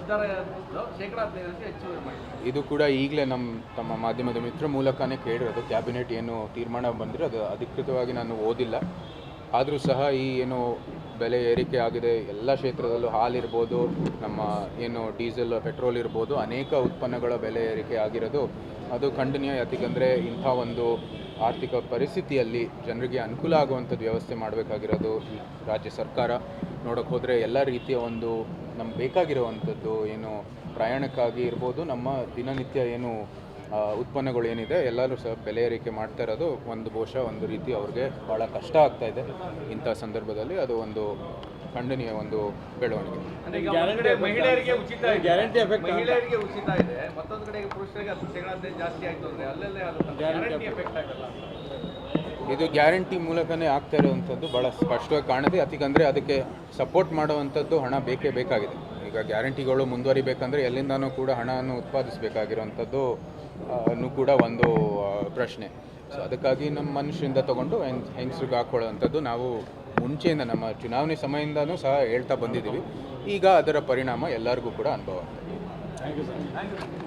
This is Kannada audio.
ನಿರ್ಧಾರ ಶೇಕಡಾ 15 ಹೆಚ್ಚುವರಿ ಮಾಡಿ. ಇದು ಕೂಡ ಈಗಲೇ ತಮ್ಮ ಮಾಧ್ಯಮದ ಮಿತ್ರ ಮೂಲಕನೇ ಕೇಳಿರೋದು. ಕ್ಯಾಬಿನೆಟ್ ಏನು ತೀರ್ಮಾನ ಬಂದರೆ ಅದು ಅಧಿಕೃತವಾಗಿ ನಾನು ಓದಿಲ್ಲ. ಆದರೂ ಸಹ ಈ ಏನು ಬೆಲೆ ಏರಿಕೆ ಆಗಿದೆ ಎಲ್ಲ ಕ್ಷೇತ್ರದಲ್ಲೂ ಹಾಲಿರ್ಬೋದು, ನಮ್ಮ ಏನು ಡೀಸೆಲ್ ಪೆಟ್ರೋಲ್ ಇರ್ಬೋದು, ಅನೇಕ ಉತ್ಪನ್ನಗಳ ಬೆಲೆ ಏರಿಕೆ ಆಗಿರೋದು ಅದು ಖಂಡನೀಯ. ಯಾಕೆಂದರೆ ಇಂಥ ಒಂದು ಆರ್ಥಿಕ ಪರಿಸ್ಥಿತಿಯಲ್ಲಿ ಜನರಿಗೆ ಅನುಕೂಲ ಆಗುವಂಥದ್ದು ವ್ಯವಸ್ಥೆ ಮಾಡಬೇಕಾಗಿರೋದು ಈ ರಾಜ್ಯ ಸರ್ಕಾರ. ನೋಡೋಕ್ಕೆ ಹೋದರೆ ಎಲ್ಲ ರೀತಿಯ ಒಂದು ನಮ್ಗೆ ಬೇಕಾಗಿರುವಂಥದ್ದು ಏನು ಪ್ರಯಾಣಕ್ಕಾಗಿ ಇರ್ಬೋದು, ನಮ್ಮ ದಿನನಿತ್ಯ ಏನು ಉತ್ಪನ್ನಗಳು ಏನಿದೆ ಎಲ್ಲರೂ ಸಹ ಬೆಲೆ ಏರಿಕೆ ಮಾಡ್ತಾ ಇರೋದು ಬಹುಶಃ ಒಂದು ರೀತಿ ಅವ್ರಿಗೆ ಭಾಳ ಕಷ್ಟ ಆಗ್ತಾ ಇದೆ. ಇಂಥ ಸಂದರ್ಭದಲ್ಲಿ ಅದು ಒಂದು ಖಂಡನೀಯ ಒಂದು ಬೆಳವಣಿಗೆ. ಮಹಿಳೆಯರಿಗೆ ಉಚಿತ ಇದೆ, ಮತ್ತೊಂದು ಕಡೆ ಪುರುಷರಿಗೆ 10% ಜಾಸ್ತಿ ಆಯಿತು ಅಂದರೆ ಅಲ್ಲೆಲ್ಲೇ ಗ್ಯಾರಂಟಿ ಎಫೆಕ್ಟ್ ಆಗಲ್ಲ. ಇದು ಗ್ಯಾರಂಟಿ ಮೂಲಕನೇ ಆಗ್ತಾ ಇರುವಂಥದ್ದು ಭಾಳ ಸ್ಪಷ್ಟವಾಗಿ ಕಾಣಿದೆ. ಯಾಕೆಂದರೆ ಅದಕ್ಕೆ ಸಪೋರ್ಟ್ ಮಾಡುವಂಥದ್ದು ಹಣ ಬೇಕೇ ಬೇಕಾಗಿದೆ. ಈಗ ಗ್ಯಾರಂಟಿಗಳು ಮುಂದುವರಿಬೇಕಂದ್ರೆ ಎಲ್ಲಿಂದನೂ ಕೂಡ ಹಣವನ್ನು ಉತ್ಪಾದಿಸಬೇಕಾಗಿರುವಂಥದ್ದು ಕೂಡ ಒಂದು ಪ್ರಶ್ನೆ. ಸೊ ಅದಕ್ಕಾಗಿ ನಮ್ಮ ಮನುಷ್ಯರಿಂದ ತೊಗೊಂಡು ಹೆಂಗಸ್ರಿಗೆ ಹಾಕ್ಕೊಳ್ಳೋವಂಥದ್ದು ನಾವು ಮುಂಚೆಯಿಂದ ನಮ್ಮ ಚುನಾವಣೆ ಸಮಯದಿಂದನೂ ಸಹ ಹೇಳ್ತಾ ಬಂದಿದ್ದೀವಿ. ಈಗ ಅದರ ಪರಿಣಾಮ ಎಲ್ಲರಿಗೂ ಕೂಡ ಅನುಭವ ಆಗ್ತದೆ.